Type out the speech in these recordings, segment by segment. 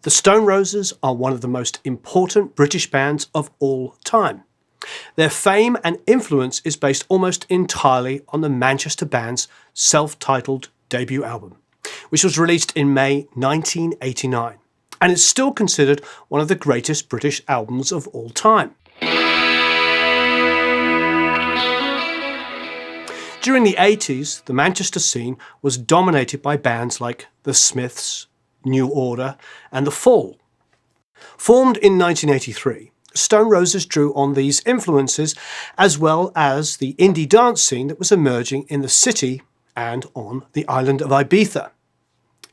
The Stone Roses are one of the most important British bands of all time. Their fame and influence is based almost entirely on the Manchester band's self-titled debut album, which was released in May 1989, and is still considered one of the greatest British albums of all time. During the 80s, the Manchester scene was dominated by bands like The Smiths, New Order, and The Fall. Formed in 1983, Stone Roses drew on these influences as well as the indie dance scene that was emerging in the city and on the island of Ibiza.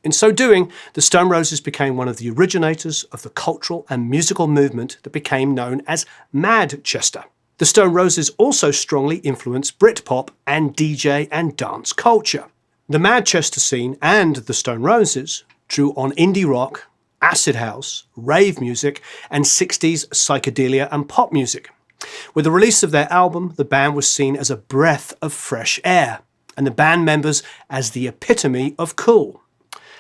In so doing, the Stone Roses became one of the originators of the cultural and musical movement that became known as Madchester. The Stone Roses also strongly influenced Britpop and DJ and dance culture. The Madchester scene and the Stone Roses drew on indie rock, acid house, rave music, and 60s psychedelia and pop music. With the release of their album, the band was seen as a breath of fresh air, and the band members as the epitome of cool.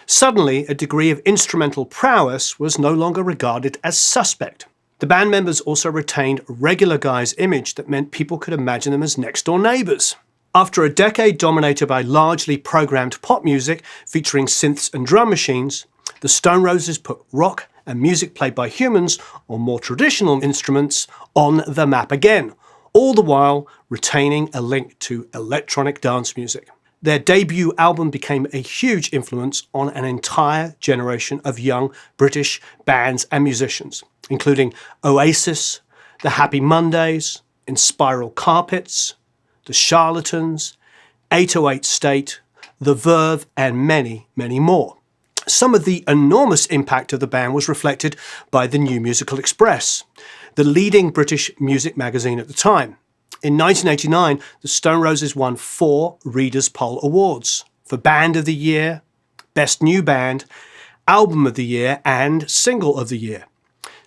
Suddenly, a degree of instrumental prowess was no longer regarded as suspect. The band members also retained a regular guy's image that meant people could imagine them as next-door neighbours. After a decade dominated by largely programmed pop music featuring synths and drum machines, the Stone Roses put rock and music played by humans, or more traditional instruments, on the map again, all the while retaining a link to electronic dance music. Their debut album became a huge influence on an entire generation of young British bands and musicians, including Oasis, The Happy Mondays, Inspiral Carpets, The Charlatans, 808 State, The Verve, and many, many more. Some of the enormous impact of the band was reflected by the New Musical Express, the leading British music magazine at the time. In 1989, the Stone Roses won 4 Readers' Poll Awards for Band of the Year, Best New Band, Album of the Year, and Single of the Year.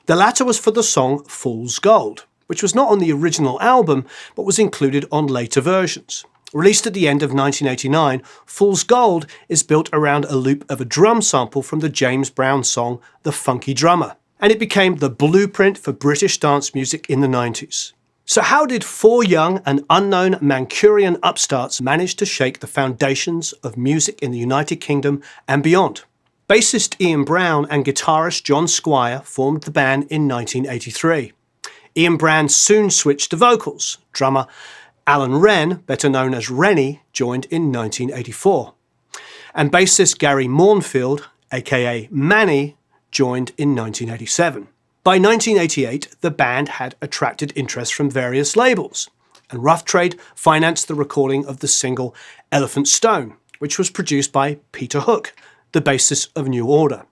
The latter was for the song Fool's Gold, which was not on the original album, but was included on later versions. Released at the end of 1989, Fool's Gold is built around a loop of a drum sample from the James Brown song The Funky Drummer, and it became the blueprint for British dance music in the 90s. So how did 4 young and unknown Mancunian upstarts manage to shake the foundations of music in the United Kingdom and beyond? Bassist Ian Brown and guitarist John Squire formed the band in 1983. Ian Brown soon switched to vocals. Drummer Alan Wren, better known as Rennie, joined in 1984. And bassist Gary Moorfield, aka Manny, joined in 1987. By 1988, the band had attracted interest from various labels, and Rough Trade financed the recording of the single Elephant Stone, which was produced by Peter Hook, the bassist of New Order.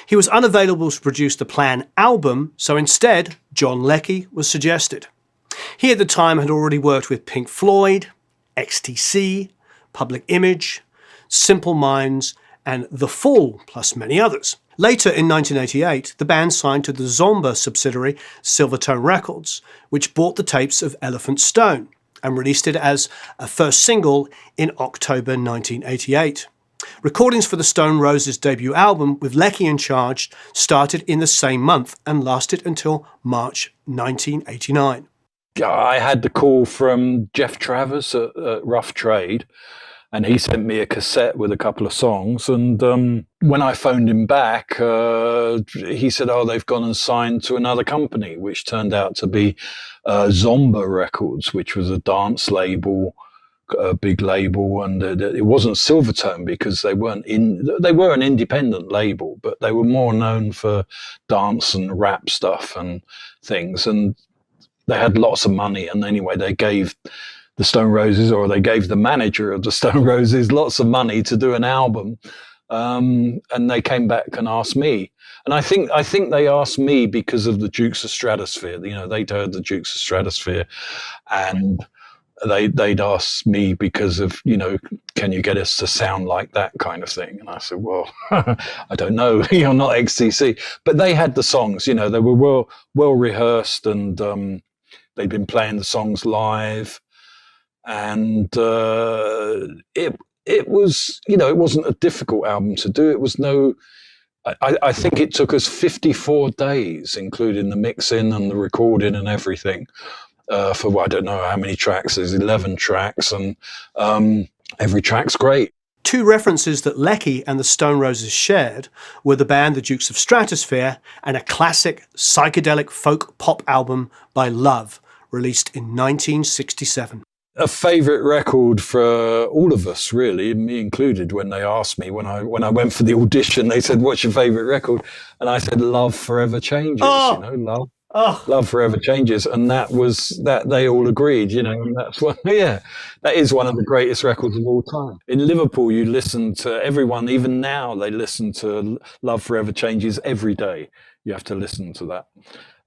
He was unavailable to produce the planned album, so instead, John Leckie was suggested. He at the time had already worked with Pink Floyd, XTC, Public Image, Simple Minds, and The Fall, plus many others. Later in 1988, the band signed to the Zomba subsidiary Silvertone Records, which bought the tapes of Elephant Stone and released it as a first single in October 1988. Recordings for the Stone Roses' debut album, with Leckie in charge, started in the same month and lasted until March 1989. I had the call from Jeff Travers at Rough Trade, and he sent me a cassette with a couple of songs. And when I phoned him back, he said, "Oh, they've gone and signed to another company," which turned out to be Zomba Records, which was a dance label, a big label, and it wasn't Silvertone because they were an independent label, but they were more known for dance and rap stuff and things, and they had lots of money. And anyway, they gave the Stone Roses, or they gave the manager of the Stone Roses, lots of money to do an album, and they came back and asked me. And I think they asked me because of the Dukes of Stratosphere. You know, they'd heard the Dukes of Stratosphere, and they'd asked me because of, you know, can you get us to sound like that kind of thing? And I said, well, I don't know, you're not XTC. But they had the songs, you know, they were well rehearsed, and they'd been playing the songs live. And it was, you know, it wasn't a difficult album to do. It was no I think it took us 54 days, including the mixing and the recording and everything, for I don't know how many tracks. There's 11 tracks, and every track's great. Two references that Leckie and the Stone Roses shared were the band The Dukes of Stratosphere and a classic psychedelic folk pop album by Love, released in 1967. A favourite record for all of us, really, me included. When they asked me, when I went for the audition, they said, "What's your favourite record?" And I said, "Love Forever Changes." Oh! Love. Oh. Love Forever Changes, and that they all agreed, and that's one. Yeah, that is one of the greatest records of all time. In Liverpool, you listen to everyone, even now they listen to Love Forever Changes every day. You have to listen to that,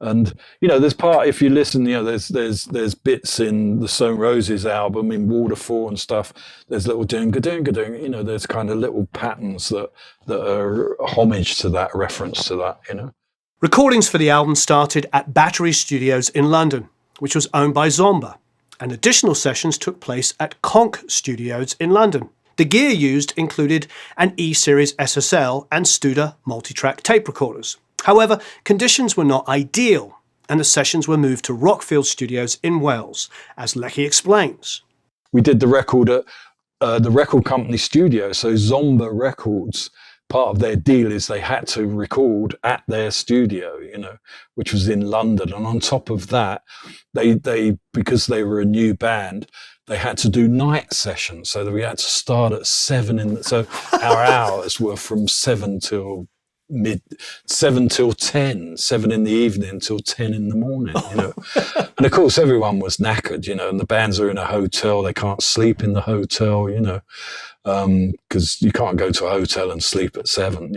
and there's part, if you listen, there's bits in the Stone Roses album, in Waterfall and stuff. There's little doing, there's kind of little patterns that are homage to that, reference to that, Recordings for the album started at Battery Studios in London, which was owned by Zomba, and additional sessions took place at Conch Studios in London. The gear used included an E-Series SSL and Studer multi-track tape recorders. However, conditions were not ideal, and the sessions were moved to Rockfield Studios in Wales, as Leckie explains. We did the record at the record company studio, so Zomba Records. Part of their deal is they had to record at their studio, which was in London. And on top of that, they because they were a new band, they had to do night sessions. So that we had to start at 7 so our hours were from 7 till 10, 7 in the evening till 10 in the morning, And of course, everyone was knackered, and the bands are in a hotel. They can't sleep in the hotel, because you can't go to a hotel and sleep at 7,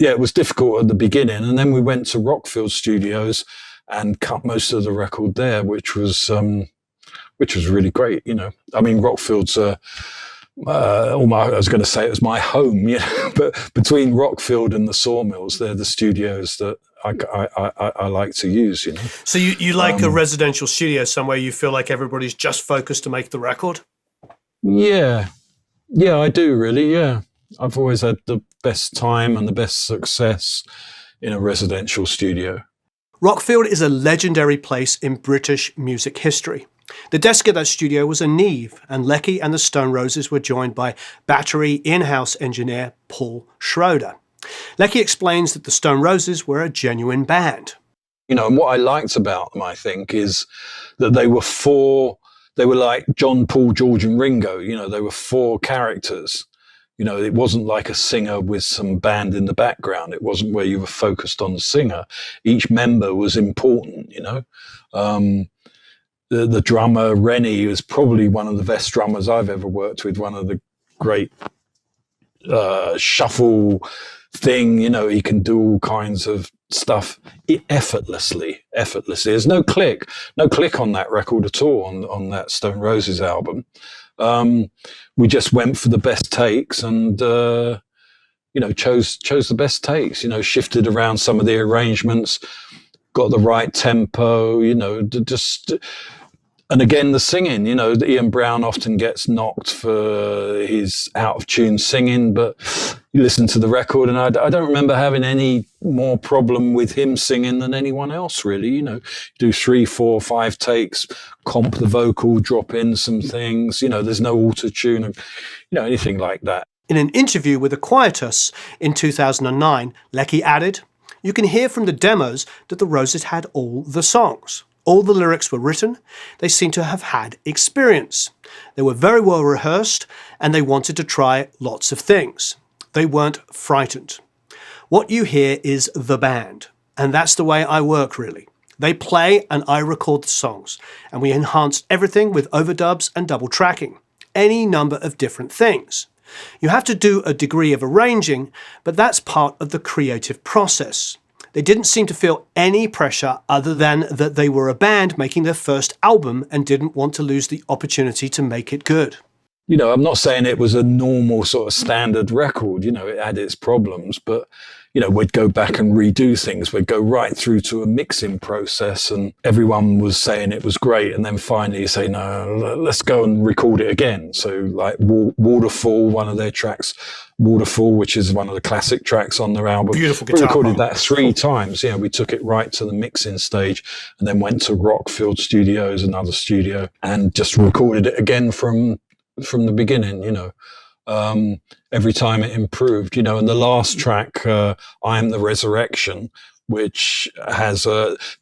it was difficult at the beginning. And then we went to Rockfield Studios and cut most of the record there, which was really great, I mean, Rockfield's I was going to say it was my home, but between Rockfield and the Sawmills, they're the studios that I like to use, So you like a residential studio somewhere you feel like everybody's just focused to make the record? Yeah, I do really, yeah. I've always had the best time and the best success in a residential studio. Rockfield is a legendary place in British music history. The desk at that studio was a Neve, and Leckie and the Stone Roses were joined by Battery in-house engineer Paul Schroeder. Leckie explains that the Stone Roses were a genuine band. And what I liked about them, I think, is that they were like John, Paul, George and Ringo. They were 4 characters. It wasn't like a singer with some band in the background. It wasn't where you were focused on the singer. Each member was important, The drummer, Rennie, was probably one of the best drummers I've ever worked with, one of the great shuffle thing, he can do all kinds of stuff effortlessly. There's no click on that record at all, on that Stone Roses album. We just went for the best takes and, chose the best takes, shifted around some of the arrangements, got the right tempo, and again, the singing, Ian Brown often gets knocked for his out of tune singing, but you listen to the record and I don't remember having any more problem with him singing than anyone else, really. Do 3, 4, 5 takes, comp the vocal, drop in some things, there's no auto-tune, anything like that. In an interview with The Quietus in 2009, Leckie added, "You can hear from the demos that the Roses had all the songs. All the lyrics were written. They seem to have had experience. They were very well rehearsed and they wanted to try lots of things. They weren't frightened. What you hear is the band. And that's the way I work, really. They play and I record the songs. And we enhance everything with overdubs and double tracking. Any number of different things. You have to do a degree of arranging, but that's part of the creative process. They didn't seem to feel any pressure other than that they were a band making their first album and didn't want to lose the opportunity to make it good." I'm not saying it was a normal sort of standard record. It had its problems, but we'd go back and redo things. We'd go right through to a mixing process, and everyone was saying it was great. And then finally you say, no, let's go and record it again. So like Waterfall, one of their tracks, Waterfall, which is one of the classic tracks on their album. Beautiful guitar. We recorded that 3 times. Yeah, we took it right to the mixing stage and then went to Rockfield Studios, another studio, and just recorded it again from the beginning, every time it improved, and the last track, I Am the Resurrection, which has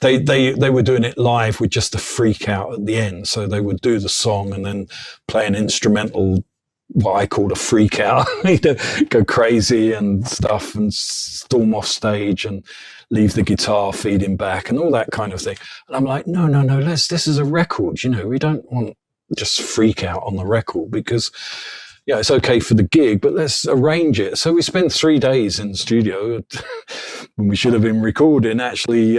they were doing it live with just a freak out at the end. So they would do the song and then play an instrumental, what I called a freak out, go crazy and stuff and storm off stage and leave the guitar feeding back and all that kind of thing. And I'm like, no, this is a record, we don't want just freak out on the record, because it's okay for the gig, but let's arrange it. So we spent 3 days in the studio when we should have been recording, actually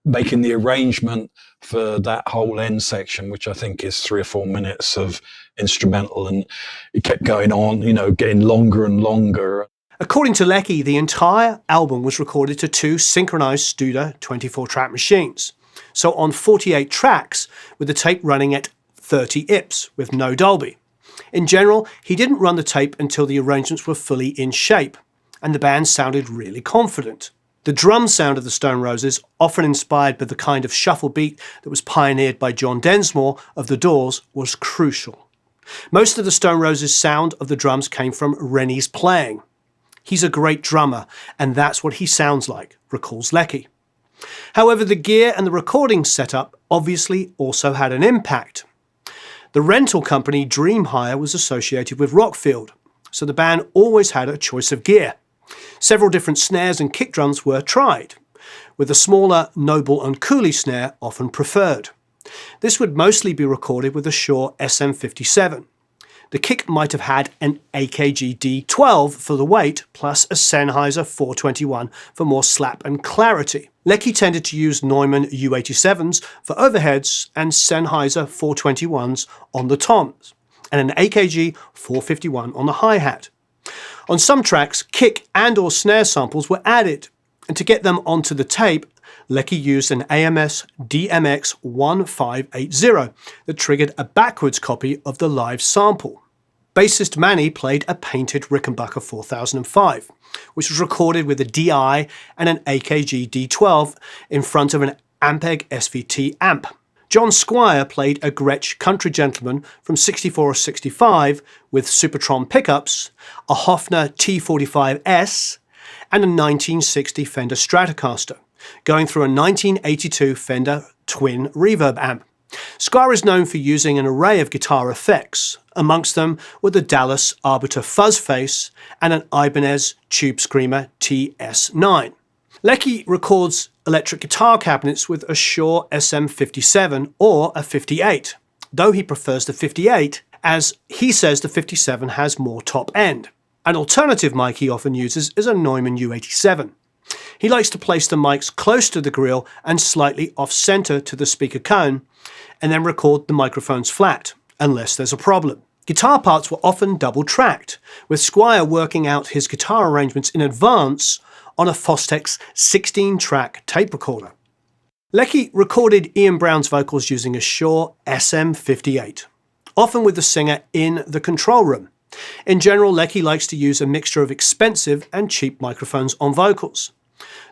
making the arrangement for that whole end section, which I think is 3 or 4 minutes of instrumental, and it kept going on, getting longer and longer. According to Leckie, the entire album was recorded to 2 synchronized Studer 24-track machines. So on 48 tracks, with the tape running at 30 IPS with no Dolby. In general, he didn't run the tape until the arrangements were fully in shape, and the band sounded really confident. The drum sound of the Stone Roses, often inspired by the kind of shuffle beat that was pioneered by John Densmore of The Doors, was crucial. Most of the Stone Roses' sound of the drums came from Rennie's playing. He's a great drummer, and that's what he sounds like, recalls Leckie. However, the gear and the recording setup obviously also had an impact. The rental company Dream Hire was associated with Rockfield, so the band always had a choice of gear. Several different snares and kick drums were tried, with the smaller Noble and Cooley snare often preferred. This would mostly be recorded with a Shure SM57. The kick might have had an AKG D12 for the weight, plus a Sennheiser 421 for more slap and clarity. Leckie tended to use Neumann U87s for overheads and Sennheiser 421s on the toms, and an AKG 451 on the hi-hat. On some tracks, kick and or snare samples were added, and to get them onto the tape, Leckie used an AMS DMX 1580 that triggered a backwards copy of the live sample. Bassist Manny played a painted Rickenbacker 4005, which was recorded with a DI and an AKG D12 in front of an Ampeg SVT amp. John Squire played a Gretsch Country Gentleman from 64 or 65 with Supertron pickups, a Hofner T45S, and a 1960 Fender Stratocaster, going through a 1982 Fender Twin Reverb amp. Squire is known for using an array of guitar effects. Amongst them were the Dallas Arbiter Fuzzface and an Ibanez Tube Screamer TS9. Leckie records electric guitar cabinets with a Shure SM57 or a 58, though he prefers the 58 as he says the 57 has more top end. An alternative mic he often uses is a Neumann U87. He likes to place the mics close to the grill and slightly off-center to the speaker cone, and then record the microphones flat, unless there's a problem. Guitar parts were often double-tracked, with Squire working out his guitar arrangements in advance on a Fostex 16-track tape recorder. Leckie recorded Ian Brown's vocals using a Shure SM58, often with the singer in the control room. In general, Leckie likes to use a mixture of expensive and cheap microphones on vocals,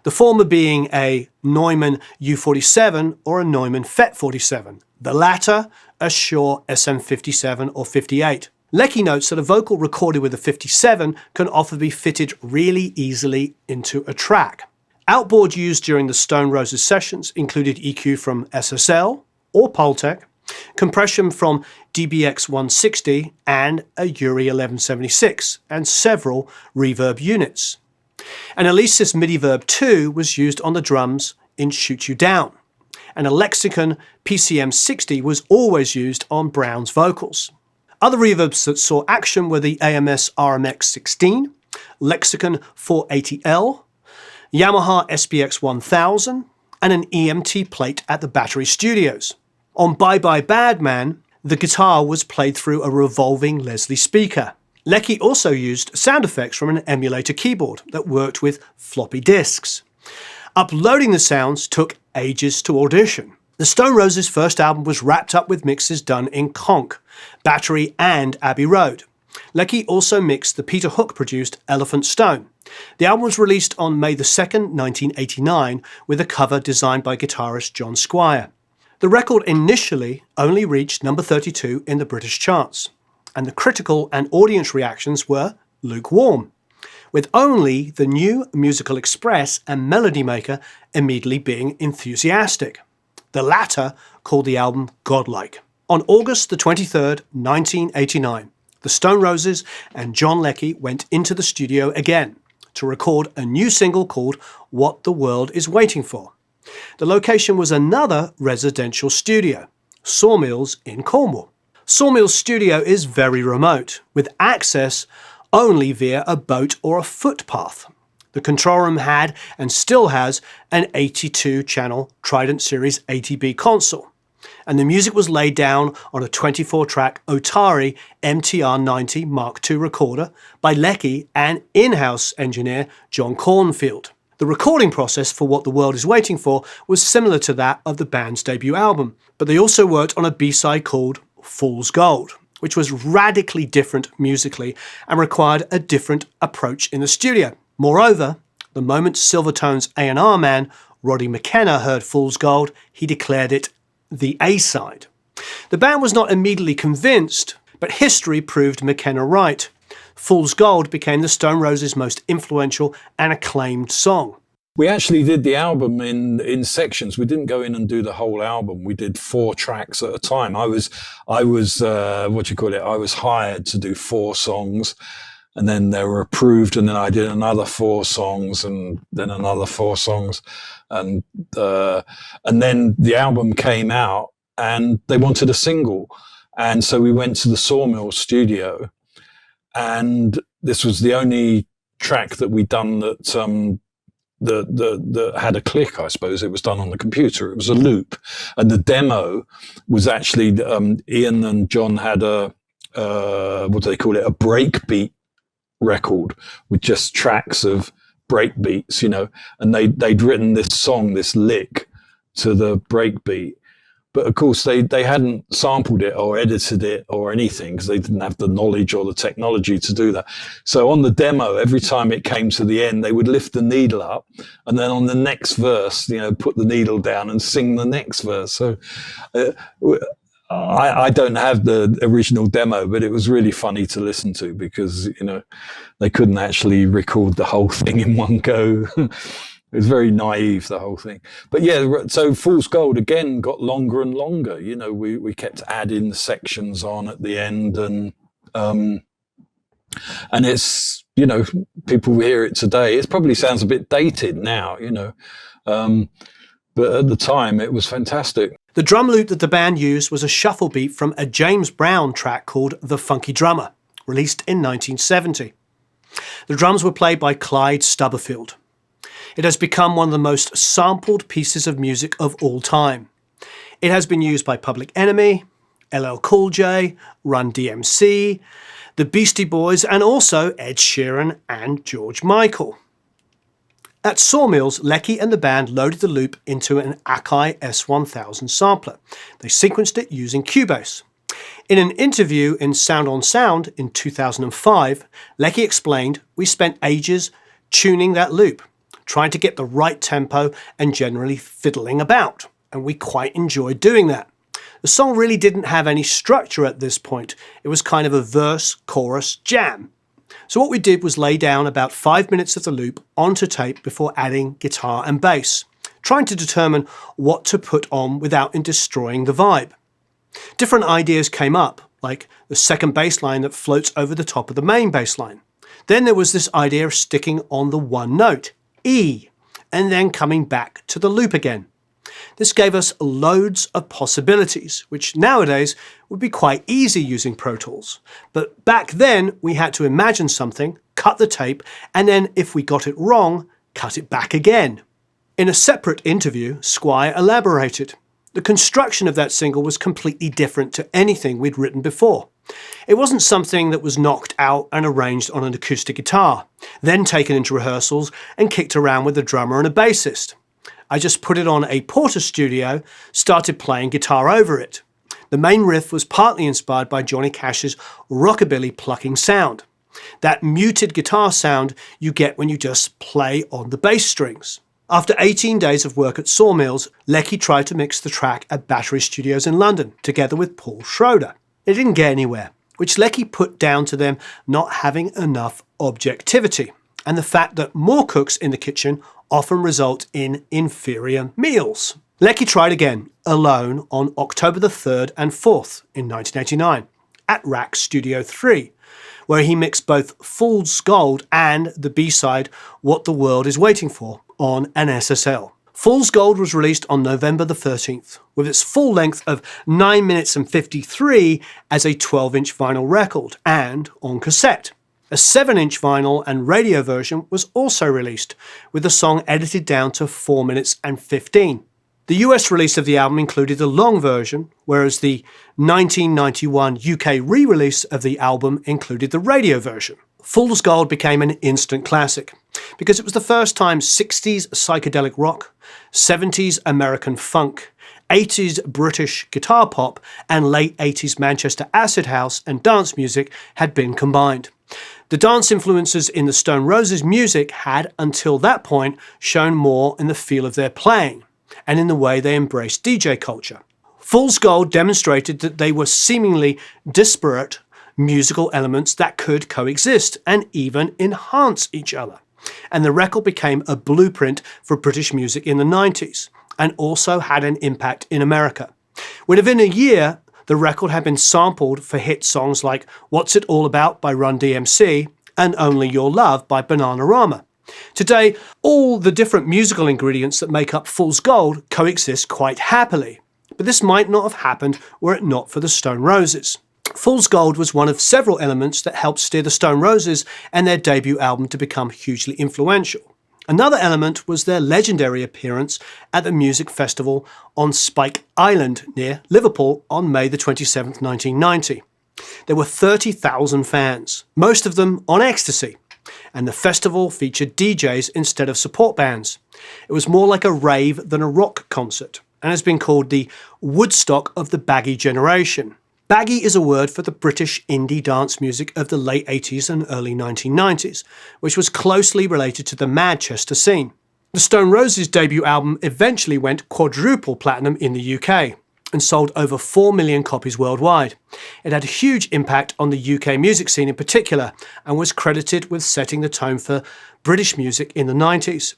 the former being a Neumann U47 or a Neumann FET47, the latter a Shure SM57 or 58. Leckie notes that a vocal recorded with a 57 can often be fitted really easily into a track. Outboard used during the Stone Roses sessions included EQ from SSL or Pultec, compression from DBX 160 and a URI 1176, and several reverb units. An Alesis MIDI-Verb 2 was used on the drums in Shoot You Down, and a Lexicon PCM 60 was always used on Brown's vocals. Other reverbs that saw action were the AMS RMX 16, Lexicon 480L, Yamaha SPX 1000, and an EMT plate at the Battery Studios. On Bye Bye Bad Man, The guitar was played through a revolving Leslie speaker. Leckie also used sound effects from an emulator keyboard that worked with floppy disks. Uploading the sounds took ages to audition. The Stone Roses' first album was wrapped up with mixes done in Conch, Battery and Abbey Road. Leckie also mixed the Peter Hook-produced Elephant Stone. The album was released on May 2nd, 1989, with a cover designed by guitarist John Squire. The record initially only reached number 32 in the British charts, and the critical and audience reactions were lukewarm, with only the New Musical Express and Melody Maker immediately being enthusiastic. The latter called the album godlike. On August the 23rd, 1989, the Stone Roses and John Leckie went into the studio again to record a new single called What the World Is Waiting For. The location was another residential studio, Sawmills in Cornwall. Sawmills studio is very remote, with access only via a boat or a footpath. The control room had and still has an 82-channel Trident Series ATB console, and the music was laid down on a 24-track Otari MTR-90 Mark II recorder by Leckie and in-house engineer John Cornfield. The recording process for What the World Is Waiting For was similar to that of the band's debut album, but they also worked on a B-side called Fool's Gold, which was radically different musically and required a different approach in the studio. Moreover, the moment Silvertone's A&R man, Roddy McKenna, heard Fool's Gold, he declared it the A-side. The band was not immediately convinced, but history proved McKenna right. Fool's Gold became the Stone Roses' most influential and acclaimed song. We actually did the album in sections. We didn't go in and do the whole album. We did 4 tracks at a time. I was I was hired to do 4 songs, and then they were approved, and then I did another 4 songs, and then another 4 songs, and then the album came out, and they wanted a single, and so we went to the Sawmill studio, and this was the only track that we'd done that that had a click, I suppose. It was done on the computer. It was a loop, and the demo was actually Ian and John had a what do they call it? A breakbeat record with just tracks of breakbeats, and they'd written this song, this lick, to the breakbeat. But of course, they hadn't sampled it or edited it or anything, because they didn't have the knowledge or the technology to do that. So on the demo, every time it came to the end, they would lift the needle up, and then on the next verse, put the needle down and sing the next verse. So I don't have the original demo, but it was really funny to listen to, because they couldn't actually record the whole thing in one go. It was very naive, the whole thing. But yeah, so Fool's Gold again got longer and longer. We kept adding sections on at the end, and it's people hear it today. It probably sounds a bit dated now, but at the time it was fantastic. The drum loop that the band used was a shuffle beat from a James Brown track called The Funky Drummer, released in 1970. The drums were played by Clyde Stubberfield. It has become one of the most sampled pieces of music of all time. It has been used by Public Enemy, LL Cool J, Run DMC, the Beastie Boys, and also Ed Sheeran and George Michael. At Sawmills, Leckie and the band loaded the loop into an Akai S1000 sampler. They sequenced it using Cubase. In an interview in Sound on Sound in 2005, Leckie explained, "We spent ages tuning that loop, trying to get the right tempo and generally fiddling about, and we quite enjoyed doing that. The song really didn't have any structure at this point. It was kind of a verse-chorus jam. So what we did was lay down about 5 minutes of the loop onto tape before adding guitar and bass, trying to determine what to put on without destroying the vibe. Different ideas came up, like the second bass line that floats over the top of the main bass line. Then there was this idea of sticking on the one note, E, and then coming back to the loop again. This gave us loads of possibilities, which nowadays would be quite easy using Pro Tools. But back then, we had to imagine something, cut the tape, and then if we got it wrong, cut it back again." In a separate interview, Squire elaborated, The construction of that single was completely different to anything we'd written before. It wasn't something that was knocked out and arranged on an acoustic guitar, then taken into rehearsals and kicked around with a drummer and a bassist. I just put it on a Porter Studio, started playing guitar over it. The main riff was partly inspired by Johnny Cash's rockabilly plucking sound. That muted guitar sound you get when you just play on the bass strings. After 18 days of work at Sawmills, Leckie tried to mix the track at Battery Studios in London, together with Paul Schroeder. It didn't get anywhere, which Leckie put down to them not having enough objectivity, and the fact that more cooks in the kitchen often result in inferior meals. Leckie tried again, alone, on October the 3rd and 4th in 1989, at Rack Studio 3, where he mixed both Fool's Gold and the B-side What the World Is Waiting For on an SSL. Fool's Gold was released on November the 13th, with its full length of 9 minutes and 53 as a 12-inch vinyl record and on cassette. A 7-inch vinyl and radio version was also released, with the song edited down to 4 minutes and 15. The US release of the album included the long version, whereas the 1991 UK re-release of the album included the radio version. Fool's Gold became an instant classic because it was the first time 60s psychedelic rock, 70s American funk, 80s British guitar pop, and late 80s Manchester acid house and dance music had been combined. The dance influences in the Stone Roses' music had, until that point, shown more in the feel of their playing and in the way they embraced DJ culture. Fool's Gold demonstrated that they were seemingly disparate musical elements that could coexist and even enhance each other. And the record became a blueprint for British music in the 90s and also had an impact in America. Within a year, the record had been sampled for hit songs like What's It All About by Run DMC and Only Your Love by Bananarama. Today, all the different musical ingredients that make up Fool's Gold coexist quite happily, but this might not have happened were it not for the Stone Roses. Fool's Gold was one of several elements that helped steer the Stone Roses and their debut album to become hugely influential. Another element was their legendary appearance at the music festival on Spike Island near Liverpool on May the 27th, 1990. There were 30,000 fans, most of them on ecstasy, and the festival featured DJs instead of support bands. It was more like a rave than a rock concert, and has been called the Woodstock of the baggy generation. Baggy is a word for the British indie dance music of the late 80s and early 1990s, which was closely related to the Madchester scene. The Stone Roses' debut album eventually went quadruple platinum in the UK and sold over 4 million copies worldwide. It had a huge impact on the UK music scene in particular and was credited with setting the tone for British music in the 90s.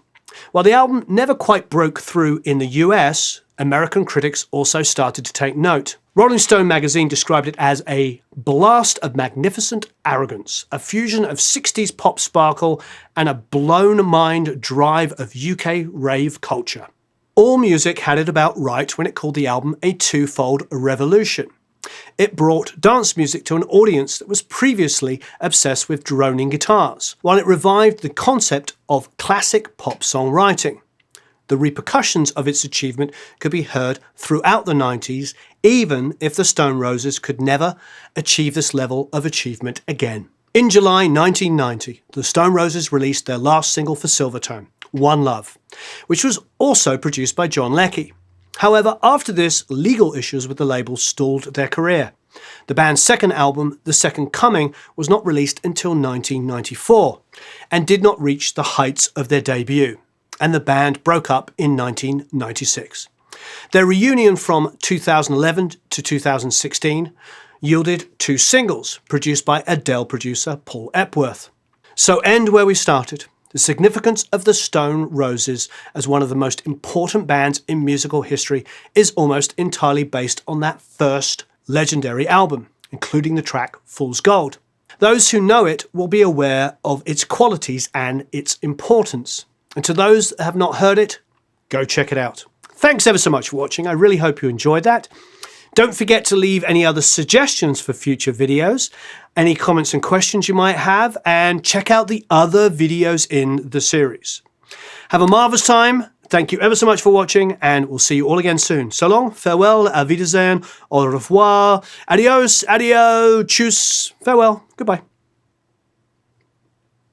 While the album never quite broke through in the US, American critics also started to take note. Rolling Stone magazine described it as a blast of magnificent arrogance, a fusion of 60s pop sparkle and a blown mind drive of UK rave culture. AllMusic had it about right when it called the album a twofold revolution. It brought dance music to an audience that was previously obsessed with droning guitars, while it revived the concept of classic pop songwriting. The repercussions of its achievement could be heard throughout the 90s, even if the Stone Roses could never achieve this level of achievement again. In July 1990, the Stone Roses released their last single for Silvertone, One Love, which was also produced by John Leckie. However, after this, legal issues with the label stalled their career. The band's second album, The Second Coming, was not released until 1994 and did not reach the heights of their debut, and the band broke up in 1996. Their reunion from 2011 to 2016 yielded 2 singles produced by Adele producer Paul Epworth. So end where we started. The significance of the Stone Roses as one of the most important bands in musical history is almost entirely based on that first legendary album, including the track Fool's Gold. Those who know it will be aware of its qualities and its importance. And to those that have not heard it, go check it out. Thanks ever so much for watching. I really hope you enjoyed that. Don't forget to leave any other suggestions for future videos, any comments and questions you might have, and check out the other videos in the series. Have a marvellous time. Thank you ever so much for watching, and we'll see you all again soon. So long, farewell, auf Wiedersehen, au revoir, adios, adio, tschüss, farewell, goodbye.